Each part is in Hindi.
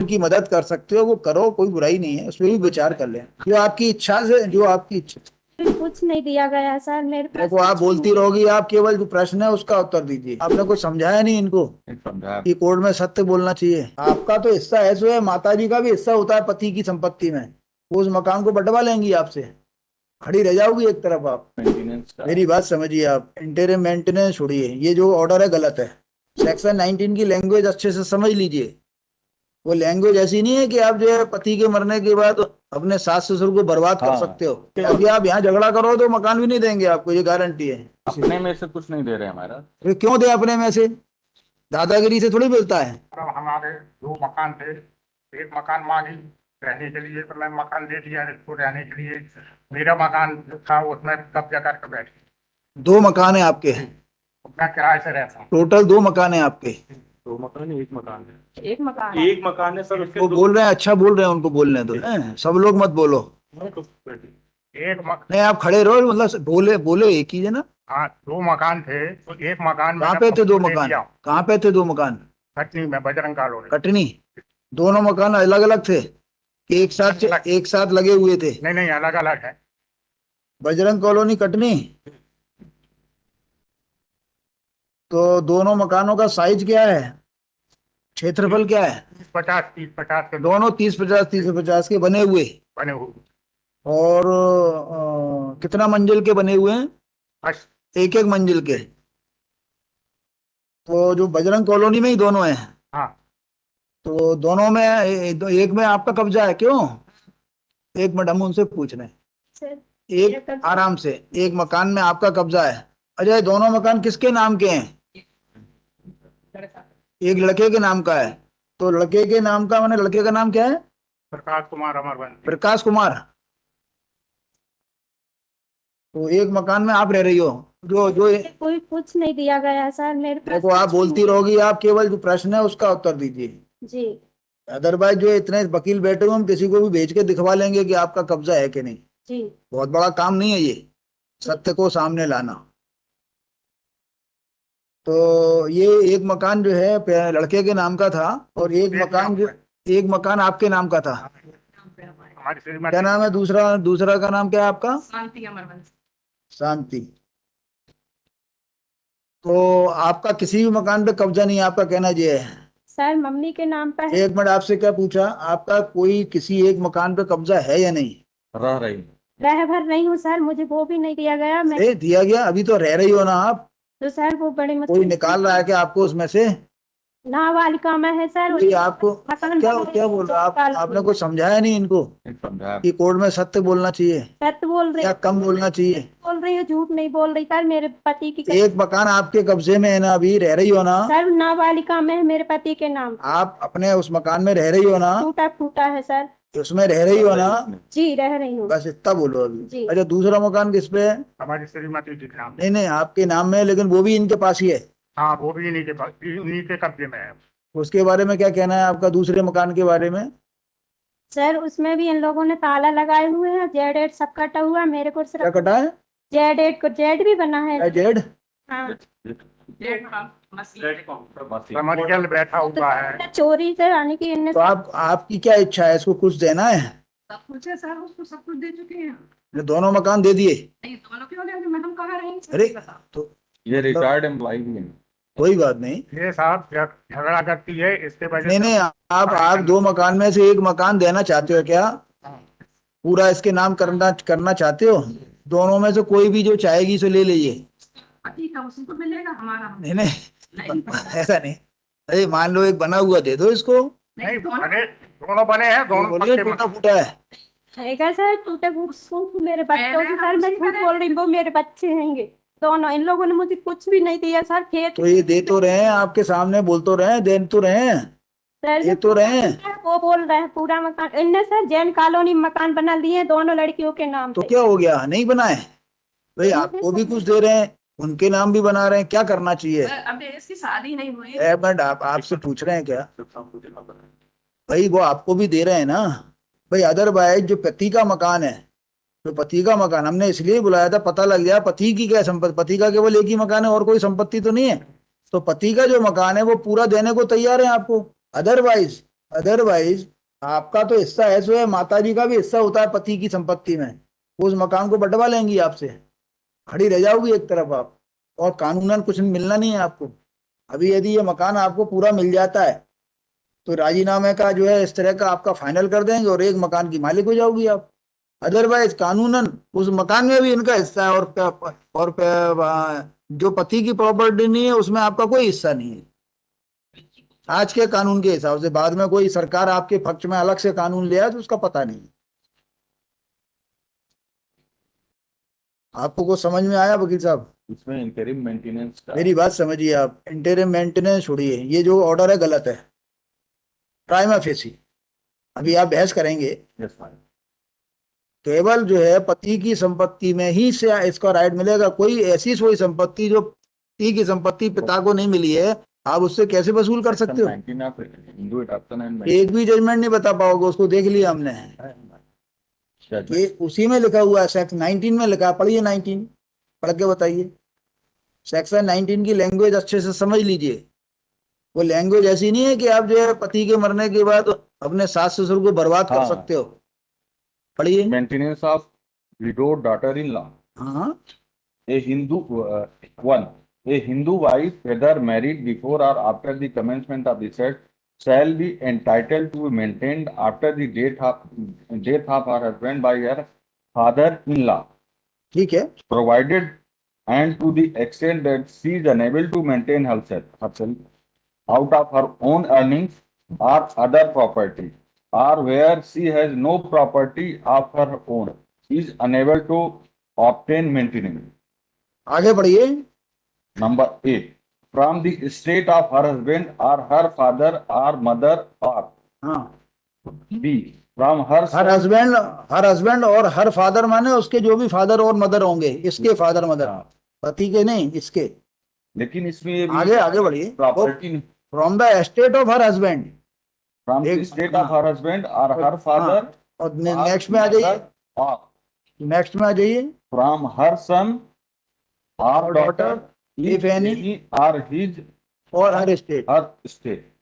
की मदद कर सकते हो वो करो, कोई बुराई नहीं है, उसमें भी विचार कर लें। जो आपकी इच्छा से, जो आपकी इच्छा। कुछ नहीं दिया गया सर मेरे पास। देखो आप बोलती रहोगी, आप केवल जो प्रश्न है उसका उत्तर दीजिए। आपने कुछ समझाया नहीं इनको समझा। कि कोर्ट में सत्य बोलना चाहिए। आपका तो हिस्सा है, सो है, माता जी का भी हिस्सा होता है पति की संपत्ति में। वो उस मकान को बंटवा लेंगी आपसे, खड़ी रह जाओगी एक तरफ आप। मेंटेनेंस का मेरी बात समझिए, आप इंटरिम मेंटेनेंस छोड़िए, ये जो ऑर्डर है गलत है। सेक्शन 19 की लैंग्वेज अच्छे से समझ लीजिए। वो लैंग्वेज ऐसी नहीं है कि आप जो है पति के मरने के बाद अपने सास ससुर को बर्बाद कर हाँ। सकते हो। अभी आप यहाँ झगड़ा करो तो मकान भी नहीं देंगे आपको, ये गारंटी है। अपने में से कुछ नहीं दे रहे हमारा। फिर क्यों दे अपने में से? दादागिरी से थोड़ी मिलता है। मतलब हमारे दो मकान थे, एक मकान मांगी रहने के लिए, तो मैं मकान दे दिया इसको रहने के लिए। मेरा मकान जो था उसमें कब्जा करके बैठ, 2 मकान है आपके, मैं किराए से रहता हूँ। टोटल 2 मकान है आपके। 2 मकान है, 1 मकान है। एक मकान एक मकान है सर, उसके वो बोल रहे हैं, अच्छा बोल रहे हैं, उनको बोलने दो। सब लोग मत बोलो। एक मक नहीं आप खड़े रहो, मतलब बोले बोले एक ही है ना। हाँ, दो मकान थे तो एक मकान कहाँ मैंने पे थे 2 पब्लिक को दे मकान? दिया। कहाँ पे थे 2 मकान? कटनी में बजरंग कॉलोनी। कटनी। दोनों मकान अलग अलग थे कि एक साथ लगे हुए थे? नहीं नहीं, अलग अलग है। बजरंग कॉलोनी कटनी। तो दोनों मकानों का साइज क्या है, क्षेत्रफल क्या है? 30-50 के दोनों 30-50, 30-50 के बने हुए। बने हुए। और कितना मंजिल के बने हुए हैं? बस। एक एक मंजिल के। तो जो बजरंग कॉलोनी में ही दोनों हैं? हाँ। तो दोनों में एक में आपका कब्जा है क्यों? एक मिनट, हम उनसे पूछ रहे हैं। सर। एक आराम से, एक मकान में आपका कब्जा है। अच्छा, ये दोनों मकान किसके नाम के हैं? एक लड़के के नाम का है। तो लड़के के नाम का माने, लड़के का नाम क्या है? प्रकाश कुमार अमरवंशी। प्रकाश कुमार। तो एक मकान में आप रह रही हो, जो जो कोई कुछ नहीं दिया गया सर मेरे पास। देखो आप बोलती रहोगी, आप केवल जो प्रश्न है उसका उत्तर दीजिए। जी। अदरवाइज जो इतने वकील बैठे हुए, हम किसी को भी भेज के दिखवा लेंगे कि आपका कब्जा है कि नहीं। जी। बहुत बड़ा काम नहीं है ये, सत्य को सामने लाना। तो ये एक मकान जो है लड़के के नाम का था, और एक मकान आपके नाम का था। हमारी क्या श्रीमती नाम है दूसरा? दूसरा का नाम क्या है आपका? शांति अमरवंशी। शांति। तो आपका किसी भी मकान पे कब्जा नहीं है, आपका कहना ये है? सर मम्मी के नाम पर है। एक मिनट, आपसे क्या पूछा? आपका कोई किसी एक मकान पे कब्जा है या नहीं? रह रही है। रह भर नहीं हूँ सर, मुझे वो भी नहीं दिया गया। मैं दिया गया, अभी तो रह रही हो ना आप। तो सर वो बड़े कोई मुश्किल निकाल रहा है क्या आपको उसमें से? नाबालिका में है सर। ये आपको मकान क्या क्या बोल रहा है आप? आपने कुछ समझाया नहीं इनको समझा। कि कोर्ट में सत्य बोलना चाहिए सत्य बोल रही या कम बोलना चाहिए? बोल रही हूँ, झूठ नहीं बोल रही सर। मेरे पति की एक मकान आपके कब्जे में है ना, अभी रह रही हो ना? सर नाबालिका में है मेरे पति के नाम। आप अपने उस मकान में रह रही हो ना? टूटा फूटा है सर। उसमें रह रही हो ना? जी रह रही हूँ। बस इतना बोलो अभी। जी। अच्छा, दूसरा मकान किस पे है? हमारी श्रीमती जी के नाम। नहीं नहीं, आपके नाम में है, लेकिन वो भी इनके पास ही है। हाँ, वो भी इन्हीं के पास, इन्हीं के कब्जे में है। उसके बारे में क्या कहना है आपका, दूसरे मकान के बारे में? सर उसमें भी इन लोगों ने ताला लगाए हुए हैं, जेड एड सब कटा हुआ है। मेरे को क्या सिर्फ कटा है? जेड एड को जेड भी बना है। जेड? हाँ। कमर्शियल बैठा हुआ है। चोरी से आने की इनने तो आपकी क्या इच्छा है, इसको कुछ देना है? सब कुछ है सर, उसको सब कुछ दे चुके हैं। ये दोनों मकान दे दिए? नहीं, दोनों क्यों ले? हम कहाँ रहेंगे सर? अरे तो ये रिटायर्ड एम्प्लॉय भी है। कोई बात नहीं। ये साहब झगड़ा करती है, इसके वजह नहीं से। नहीं, आप 2 मकान में से एक मकान देना चाहते हो क्या? पूरा इसके नाम करना करना चाहते हो? दोनों में से कोई भी जो चाहेगी सो ले लीजिए। ठीक है, उसी को मिलेगा हमारा। नहीं नहीं, ऐसा नहीं। अरे मान लो एक बना हुआ दे दो इसको। नहीं बने, दोनों बने हैं, दोनों बोलिए पक्के टूटा फूटा है। है सर। टूटे फूट मेरे बच्चों की सर, मैं झूठ बोल रही हूँ, वो मेरे बच्चे हैंगे दोनों। इन लोगों ने मुझे कुछ भी नहीं दिया सर। खेत तो ये दे तो रहे हैं आपके सामने, बोल तो रहे हैं, दे तो रहे हैं, सर ये तो रहे हैं। वो बोल रहे हैं पूरा मकान इनने सर जैन कॉलोनी में मकान बना लिए दोनों लड़कियों के नाम तो पे। क्या हो गया, नहीं बनाए? भाई आपको भी कुछ दे रहे हैं, उनके नाम भी बना रहे हैं, क्या करना चाहिए? अभी इसकी शादी नहीं हुई। एक मिनट, आप आपसे पूछ रहे हैं क्या? भाई वो आपको भी दे रहे हैं ना। भाई अदरवाइज जो पति का मकान है, तो पति का मकान हमने इसलिए बुलाया था, पता लग गया पति की क्या संपत्ति। पति का केवल एक ही मकान है और कोई संपत्ति तो नहीं है। तो पति का जो मकान है वो पूरा देने को तैयार है आपको। अदरवाइज अदरवाइज आपका तो हिस्सा है सो है, माता जी का भी हिस्सा होता है पति की संपत्ति में, वो उस मकान को बंटवा लेंगी आपसे, खड़ी रह जाओगी एक तरफ आप, और कानूनन कुछ मिलना नहीं है आपको। अभी यदि ये मकान आपको पूरा मिल जाता है तो राजीनामे का जो है इस तरह का आपका फाइनल कर देंगे और एक मकान की मालिक हो जाओगी आप। अदरवाइज कानूनन उस मकान में भी इनका हिस्सा है, जो पति की प्रॉपर्टी नहीं है उसमें आपका कोई हिस्सा नहीं है आज के कानून के हिसाब से। बाद में कोई सरकार आपके पक्ष में अलग से कानून ले आए तो उसका पता नहीं। आपको कुछ समझ में आया वकील साहब? इसमें इंटरिम मेंटेनेंस का मेरी बात समझिए आप, इंटरिम मेंटेनेंस छोड़िए, ये जो ऑर्डर है गलत है प्राइमा फेसी। अभी आप बहस करेंगे, यस मैम, केवल जो है पति की संपत्ति में ही से इसका राइट मिलेगा। कोई ऐसी कोई संपत्ति जो पति की संपत्ति पिता को नहीं मिली है, आप उससे कैसे वसूल कर सकते हो? 19 ऑफ हिंदू एडॉप्शन एंड एक भी जजमेंट नहीं बता पाओगे, उसको देख लिया हमने, ये उसी में लिखा हुआ है, सेक्शन 19 में लिखा है। पढ़िए 19, पढ़ के बताइए। सेक्शन 19 की लैंग्वेज अच्छे से समझ लीजिए। वो लैंग्वेज ऐसी नहीं है कि आप जो है पति के मरने के बाद अपने सास ससुर को बर्बाद कर हाँ। सकते हो। पढ़िए। Maintenance of widowed daughter in law. हाँ, A Hindu one. A Hindu wife, whether married before or after the commencement of the said, shall be entitled to be maintained after the death of her husband by her father-in-law, ठीक है। provided and to the extent that she is unable to maintain herself out of her own earnings or other property, or where she has no property of her own, is unable to obtain maintenance. आगे बढ़िए। Number 8. From the estate of her husband or her father or mother, or हाँ, B. From her her husband और हर फादर माने उसके जो भी फादर और मदर होंगे, इसके फादर मदर, हाँ। पति के नहीं, इसके। लेकिन इसमें ये आगे बढ़िए। Property from the estate of her husband, from the state of her husband और हर फादर, और नेक्स्ट में आ जाइए, और नेक्स्ट में आ जाइए। फ्रॉम हर सन और डॉटर if any, और हिज और हर स्टेट। हर स्टेट।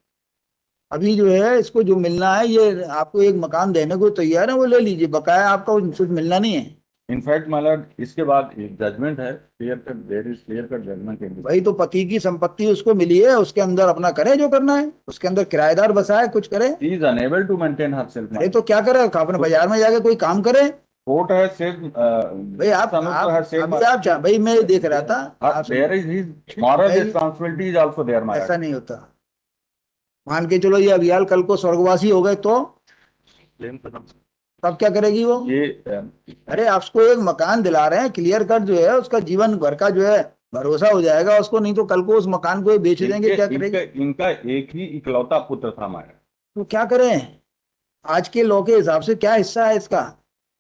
अभी जो है इसको जो मिलना है, ये आपको एक मकान देने को तैयार है, वो ले लीजिए, बकाया आपका कुछ मिलना नहीं है। इनफैक्ट मतलब इसके बाद एक जजमेंट है, clear cut, there is clear cut judgement. भाई तो पति की संपत्ति उसको मिली है, उसके अंदर अपना करे जो करना है, उसके अंदर किराएदार बसाए, कुछ करे। She is unable to maintain herself. अरे तो क्या करे, अपने बाजार में जाके कोई काम करे। Court has said, भाई आप has said, अभी आप भाई मैं देख रहा था, आप there is his moral भाई- responsibility is also there, my ऐसा lord. नहीं होता। मान के चलो ये अभियाल कल को स्वर्गवासी हो गए तो तब क्या करेगी वो? ये अरे आप उसको एक मकान दिला रहे हैं, क्लियर कट जो है उसका जीवन भर का जो है भरोसा हो जाएगा उसको, नहीं तो कल को उस मकान को बेच देंगे, क्या करेंगे? इनका एक ही इकलौता पुत्र था हमारा। तो क्या करें? आज के लॉ के हिसाब से क्या हिस्सा है इसका?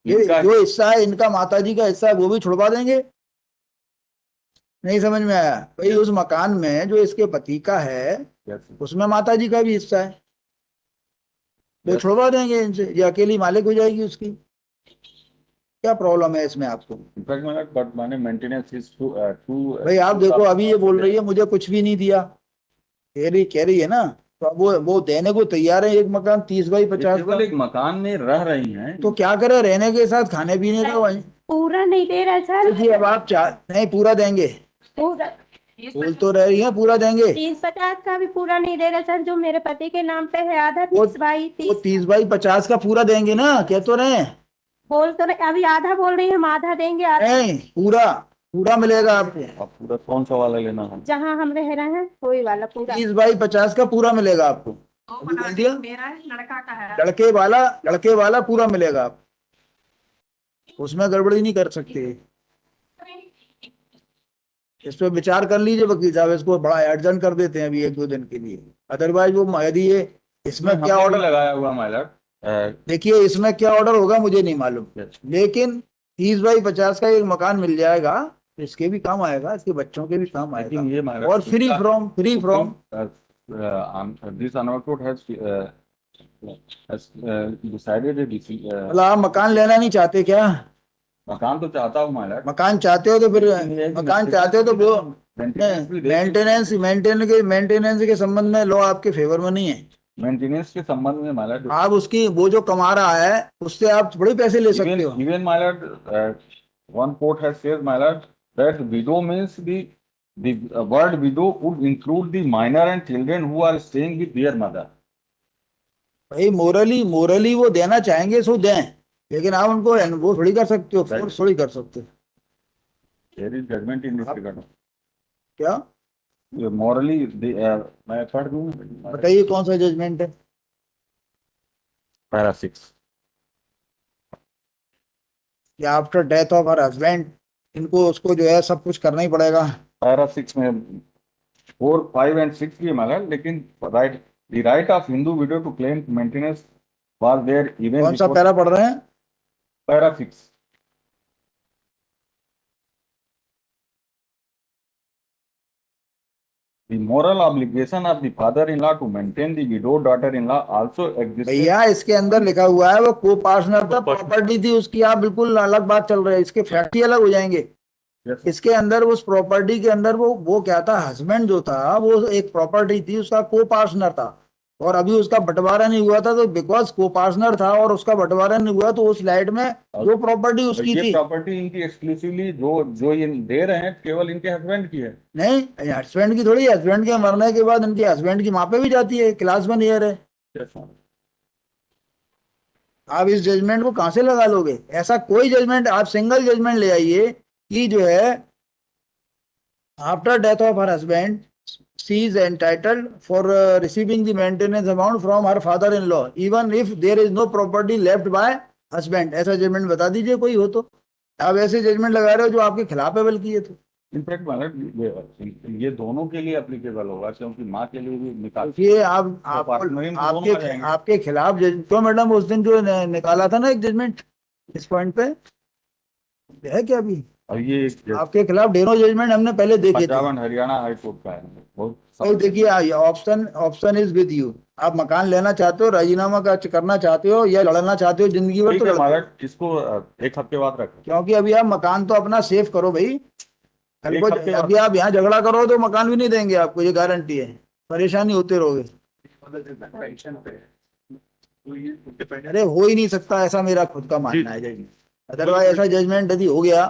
ये इनका- जो हिस्सा है इनका माताजी का हिस्सा है वो भी छुड़वा देंगे। नहीं समझ में आया? भाई उस मकान में जो इसके पति का है उसमें माताजी का भी हिस्सा है, तो छुड़वा देंगे इनसे, ये अकेली मालिक हो जाएगी उसकी। क्या प्रॉब्लम है इसमें आपको? इनफैक्ट my lord, but मैंने मेंटेनेंस इज टू भाई आप देखो अभी ये बोल रही है मुझे कुछ भी नहीं दिया, कह रही है ना, तो अब वो देने को तैयार है एक मकान 30 बाई 50 केवल एक मकान में रह रही हैं, तो क्या करे, रहने के साथ खाने पीने का वही। पूरा नहीं दे रहा सर, जी अब आप नहीं पूरा देंगे, पूरा बोल तो रह रही है पूरा देंगे। 30-50 का भी पूरा नहीं दे रहा सर, जो मेरे पति के नाम पे है आधा, वो- 30 बाई वो 30 30 बाई 50 का पूरा देंगे ना, कह तो रहे हैं। बोल तो रहे, अभी आधा बोल रही है, हम आधा देंगे, आधा नहीं पूरा मिलेगा आपको। अब पूरा कौन सा वाला लेना है? जहाँ हम रह रहे हैं वही वाला पूरा। 30 बाई 50 का पूरा मिलेगा आपको। वो अभी बना बोल दिया? मेरा है, लड़का का है। लड़के वाला पूरा मिलेगा आप, उसमें गड़बड़ी नहीं कर सकते। इस पे विचार कर लीजिए वकील साहब, इसको बड़ा एडजन कर देते हैं अभी 1-2 दिन के लिए। अदरवाइज वो यदि ये इसमें क्या हमने ऑर्डर, लगाया हुआ my lord, देखिए इसमें क्या ऑर्डर होगा मुझे नहीं मालूम, yes. लेकिन 30 बाई 50 का एक मकान मिल जाएगा, इसके भी काम आएगा, इसके बच्चों के भी काम I think आएगा, ये my lord, और free from this honorable court has decided मतलब आप मकान लेना नहीं चाहते क्या? मकान तो चाहता हूँ my lord, मकान चाहते हो तो फिर मकान चाहते हो तो वो maintenance भी दे- मेंटेनेंस के संबंध में लॉ आपके फेवर में नहीं है। मेंटेनेंस के संबंध में माला आप उसकी वो जो कमा रहा है उससे आप बड़े पैसे ले सकते हो। even my lord, one court has said, my lord, that widow means the word widow would include the minor and children who are staying with their mother. भाई मोरली वो देना चाहेंगे सो दें, लेकिन आप उनको वो थोड़ी कर सकते हो, फोर्स थोड़ी कर सकते हो। There is judgment in this regard. क्या Morally, मैं पढ़ दूं? बताइए कौन सा जजमेंट है? Para 6. या after death of her husband इनको उसको जो है सब कुछ करना ही पड़ेगा। Para 6 में 4, 5 and 6 भी माला, लेकिन the right of Hindu widow to claim maintenance was there even कौन सा before पैरा पढ़ रहे हैं? Para 6. The moral obligation of the father-in-law to maintain the widowed daughter-in-law also existed. भैया इसके अंदर लिखा हुआ है वो को पार्टनर था, प्रॉपर्टी थी उसकी, आप बिल्कुल अलग बात चल रही है, इसके फैक्ट ही अलग हो जाएंगे। Yes. इसके अंदर उस प्रॉपर्टी के अंदर वो क्या था, हस्बैंड जो था वो एक प्रॉपर्टी थी, उसका को पार्टनर था, और अभी उसका बंटवारा नहीं हुआ था, तो बिकॉज को पार्टनर था और उसका बंटवारा नहीं हुआ तो उस लाइट में जो प्रॉपर्टी उसकी ये थी। प्रॉपर्टी इनकी एक्सक्लूसिवली जो ये दे रहे हैं केवल इनके हस्बैंड की है। नहीं, हस्बैंड की थोड़ी, हस्बैंड के मरने के बाद इनके हस्बैंड की माँ पे भी जाती है, क्लास वन ईयर है। आप इस जजमेंट को कहां से लगा लोगे? ऐसा कोई जजमेंट, आप सिंगल जजमेंट ले आइए कि जो है after death of her husband she is entitled for receiving the maintenance amount from her father-in-law even if there is no property left by husband। ऐसा जजमेंट बता दीजिए कोई हो तो। आप ऐसे जजमेंट लगा रहे हो जो आपके खिलाफ है बल्कि ये तो। इनफैक्ट मतलब ये दोनों के लिए एप्लीकेबल होगा, क्योंकि माँ के लिए भी निकाल ये आपके खिलाफ तो मैडम उस दिन जो निकाला था ना एक जजमेंट इस पॉइंट पे है क्या अभी? और ये आपके खिलाफ ढेरों जजमेंट हमने पहले देखे थे। पंजाब हरियाणा हाई कोर्ट का है। और देखिए ऑप्शन इज विद यू, आप मकान लेना चाहते हो, राजीनामा करना चाहते हो या लड़ना चाहते हो जिंदगी भर, तो हमारा इसको एक हफ्ते बाद रखें, क्योंकि अभी आप मकान तो अपना सेव करो भाई, कल को अभी आप यहाँ झगड़ा करो तो मकान भी नहीं देंगे आपको, ये गारंटी है, परेशानी होते रहोगे। अरे हो ही नहीं सकता ऐसा, मेरा खुद का मानना है जजमेंट, अदरवाइज ऐसा जजमेंट यदि हो गया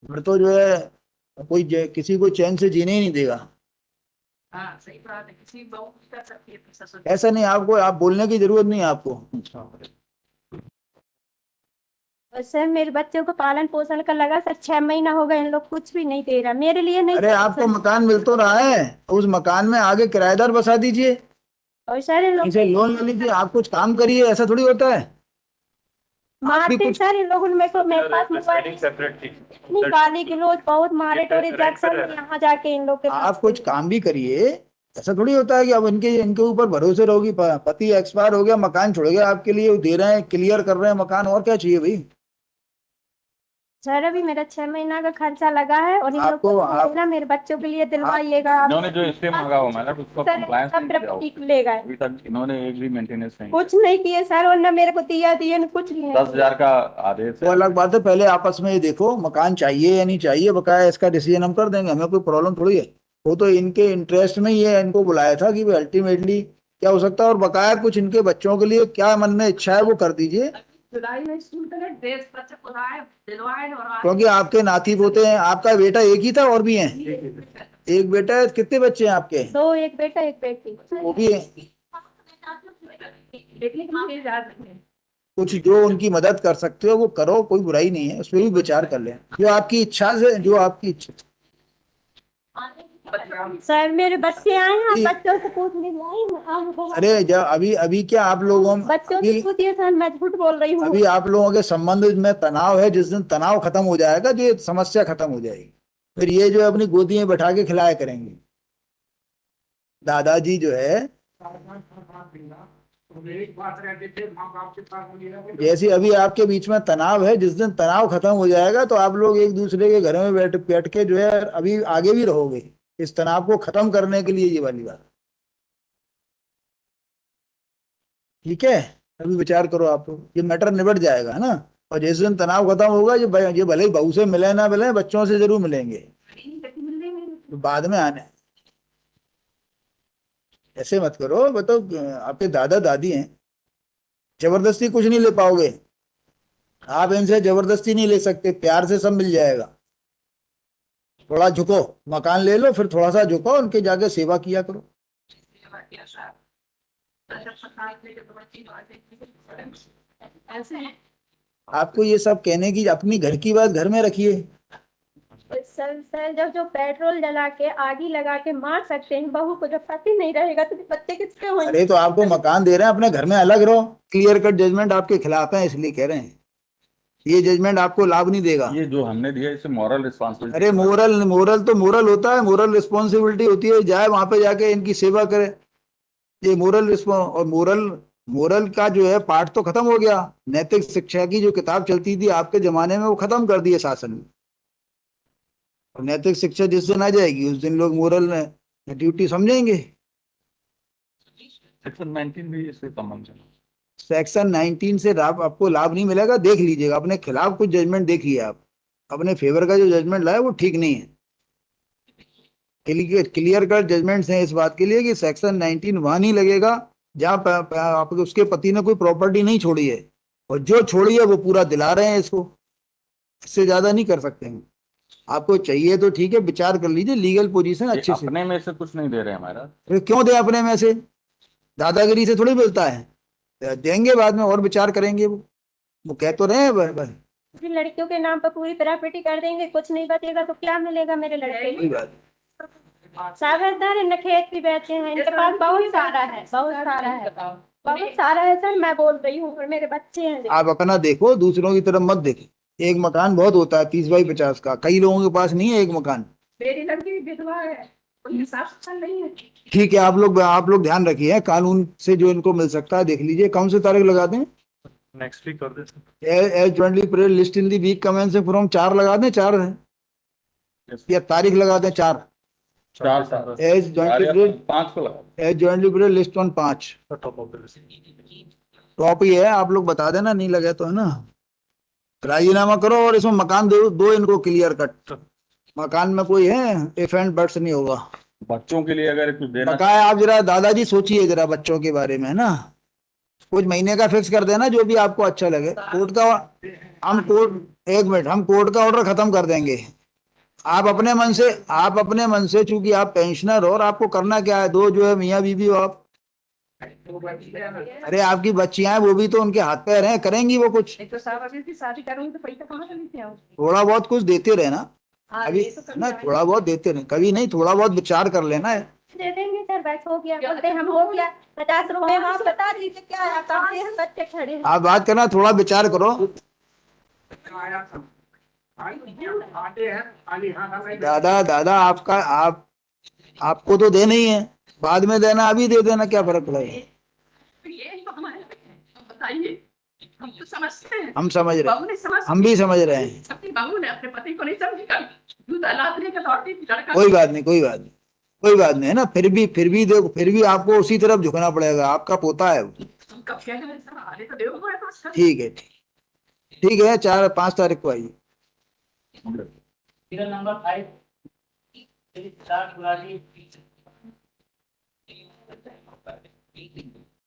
फिर तो जो है कोई किसी को चैन से जीने ही नहीं देगा। हाँ सही बात है, किसी बहू भी कर सकती है ससुर। ऐसा नहीं, आपको आप बोलने की जरूरत नहीं है आपको। और सर मेरे बच्चों को पालन पोषण का लगा सर 6 महीना हो गए, इन लोग कुछ भी नहीं दे रहा मेरे लिए। नहीं अरे आपको मकान मिल तो रहा है, उस मकान में आगे किराएदार बसा दीजिए और सर इन लोग इसे लोन ले लीजिए, आप कुछ काम करिए, ऐसा थोड़ी होता है। मारते सर इन लोगों ने मेरे पास मोबाइल निकाली कि रोज बहुत मारे टोरे जैक्सन यहाँ जाके इन लोग के पास। आप कुछ काम भी करिए, ऐसा थोड़ी होता है कि अब इनके ऊपर भरोसे रहोगी, पति एक्सपायर हो गया, मकान छोड़ गया, आपके लिए दे रहे हैं, क्लियर कर रहे हैं मकान, और क्या चाहिए भाई? सर अभी मेरा 6 महीना का खर्चा लगा है और इन लोग को ना मेरे बच्चों के लिए दिलवाइएगा। इन्होंने जो स्टे मांगा हो मतलब उसको कंप्लायंस लेगा, अभी तक इन्होंने एक भी मेंटेनेंस नहीं कुछ नहीं किए सर, और ना मेरे को दिए कुछ नहीं। 10,000 का आदेश वो अलग बात है, पहले आपस में ये देखो मकान चाहिए या नहीं चाहिए, बकाया इसका डिसीजन हम कर देंगे, हमें कोई प्रॉब्लम थोड़ी है। वो तो इनके इंटरेस्ट में ही है, इनको बुलाया था कि अल्टीमेटली क्या हो सकता है, और बकाया कुछ इनके बच्चों के लिए क्या मन में इच्छा है वो कर दीजिए, जुलाई में स्कूल का ड्रेस बच्चे को लाए दिलवाए और क्योंकि आपके नाती पोते हैं। आपका बेटा एक ही था और भी हैं? एक बेटा है, कितने बच्चे हैं आपके? 2, एक बेटा एक बेटी। वो भी है। बेटी की मांगे जा रही है। कुछ जो उनकी मदद कर सकते हो वो करो, कोई बुराई नहीं है, उस पर भी विचार कर लें, जो आपकी इच्छा से, जो आपकी इच्छा। सर मेरे बच्चे आए हैं, आप बच्चों से पूछ लीजिए। अरे जब अभी क्या आप लोगों बच्चों से पूछिए सर, मैं झूठ बोल रही हूँ। अभी आप लोगों के संबंध में तनाव है, जिस दिन तनाव खत्म हो जाएगा जो ये समस्या खत्म हो जाएगी, फिर ये जो अपनी गोदी में बैठा के खिलाया करेंगे। दादाजी जो है जैसे अभी आपके बीच में तनाव है, जिस दिन तनाव खत्म हो जाएगा तो आप लोग एक दूसरे के घर में बैठ के जो है अभी आगे भी रहोगे, इस तनाव को खत्म करने के लिए ये वाली बात। ठीक है, अभी विचार करो आप लोग, ये मैटर निबट जाएगा है ना। और जिस दिन तनाव खत्म होगा ये भले ही बहू से मिले ना मिले, बच्चों से जरूर मिलेंगे, तो बाद में आने ऐसे मत करो, बताओ आपके दादा दादी हैं, जबरदस्ती कुछ नहीं ले पाओगे आप, इनसे जबरदस्ती नहीं ले सकते, प्यार से सब मिल जाएगा। थोड़ा झुको, मकान ले लो, फिर थोड़ा सा झुको, उनके जाके सेवा किया करो। ऐसे हैं। आपको ये सब कहने की, अपनी घर की बात घर में रखिए। सर जब जो पेट्रोल जला के आगी लगा के मार सकते हैं बहू को, जब पति नहीं रहेगा तो बच्चे किसके होंगे? अरे तो आपको मकान दे रहे हैं, अपने घर में अलग रहो। क्लियर कट जजमेंट आपके खिलाफ है, इसलिए कह रहे हैं, ये जजमेंट आपको लाभ नहीं देगा। ये जो हमने दिया इसे मॉरल रिस्पॉन्सिबिलिटी। अरे मोरल, मोरल तो मोरल होता है, मोरल रिस्पॉन्सिबिलिटी होती है, जाए वहां पे जाके इनकी सेवा करे। ये मोरल रिस्पॉन्स और मोरल, मोरल का जो है पार्ट तो खत्म हो गया। नैतिक शिक्षा की जो किताब चलती थी आपके जमाने में, वो खत्म कर दी है शासन ने। और नैतिक शिक्षा जिस दिन आ जाएगी उस दिन लोग मोरल ड्यूटी समझेंगे। सेक्शन 19 भी इससे संबंध है। सेक्शन 19 से आपको लाभ नहीं मिलेगा, देख लीजिएगा, अपने खिलाफ कुछ जजमेंट देखिए आप, अपने फेवर का जो जजमेंट लाए वो ठीक नहीं है। क्लियर कट जजमेंट्स हैं इस बात के लिए कि सेक्शन 19 वहां नहीं लगेगा जहां आप उसके पति ने कोई प्रॉपर्टी नहीं छोड़ी है, और जो छोड़ी है वो पूरा दिला रहे हैं इसको, इससे ज्यादा नहीं कर सकते हैं। आपको चाहिए तो ठीक है, विचार कर लीजिए, लीगल पोजीशन ये अच्छे से। अपने में से कुछ नहीं दे रहे हमारा। अरे क्यों दे अपने में से, दादागिरी से थोड़ी मिलता है, देंगे बाद में और विचार करेंगे। वो कह तो रहे हैं बस। फिर लड़कियों के नाम पर पूरी प्रॉपर्टी कर देंगे, कुछ नहीं बचेगा तो क्या मिलेगा मेरे लड़के कोई को? बात सागरदार इन खेत भी बेचे हैं, इनके पास बहुत सारा है, बहुत सारा है, बहुत सारा है सर। मैं बोल रही हूँ, और मेरे बच्चे हैं। आप अपना देखो, दूसरों की तरफ मत देखो। एक मकान बहुत होता है 30 बाई 50 का, कई लोगों के पास नहीं है एक मकान। मेरी लड़की विधवा है, कोई हिसाब से नहीं है। ठीक है, आप लोग ध्यान रखिए, कानून से जो इनको मिल सकता है देख लीजिए। कौन सी तारीख लगा दें? नेक्स्ट वीक कर देते as jointly period list in the week commencing from 4 लगा दें, 4 है या तारीख लगा दें 4? 4 साल एज जॉइंटली पीरियड, 5 को लगा। As jointly period list on 5। Top ही है, आप लोग बता देना, नहीं लगे तो, है ना। राजीनामा करो और इसमें मकान दो इनको क्लियर कट। मकान में कोई है इफ एंड बट्स नहीं होगा। बच्चों के लिए अगर कुछ देना बकाया आप जरा दादाजी सोचिए जरा बच्चों के बारे में, है ना। कुछ महीने का फिक्स कर देना, जो भी आपको अच्छा लगे। कोर्ट का, हम कोर्ट, एक मिनट, हम कोर्ट का ऑर्डर खत्म कर देंगे। आप अपने मन से चूंकि आप पेंशनर हो, और आपको करना क्या है, दो जो है मियाँ बीवी हो आप। अरे आपकी बच्चियां हैं, वो भी तो उनके हाथ पैर हैं, करेंगी वो कुछ। नहीं तो साहब अभी भी शादी करूंगी तो पैसा कहाँ से लेते आओ? थोड़ा बहुत कुछ देते रहे ना, हाँ, अभी ये तो कभी ना, आएगा। थोड़ा बहुत देते रहे, कभी नहीं, थोड़ा बहुत विचार कर लेना है। दे देंगे सर, बस हो गया, बोलते हम हो गया। 50 रुपए आप बता दीजिए क्या है, कहाँ से हम बच्चे खड़े हैं। आप बात करना, थोड़ा विचार करो। आया सब आते हैं खाली हाँ नहीं दादा आपको तो देना ही है, बाद में देना, अभी दे देना, क्या फर्क पड़ेगा। तो ये तो हमारे अब बताइए, हम तो समझते हैं। हम समझ रहे बहू हैं, नहीं समझ, हम भी समझ रहे हैं। अपनी बहू ने अपने पति को नहीं समझी कभी। दूध अलादने के लौटी लड़का। कोई बात नहीं, कोई बात नहीं, कोई बात नहीं, है ना। देखो, फिर भी आपको उसी तरफ झुकना पड़ेगा, आपका पोता है वो। हम कब कह रहे हैं सर, आने तो देखो हमारे पास। ठीक है, ठीक है, 4-5 तारीख को आइए। Serial number 5 4 Gulati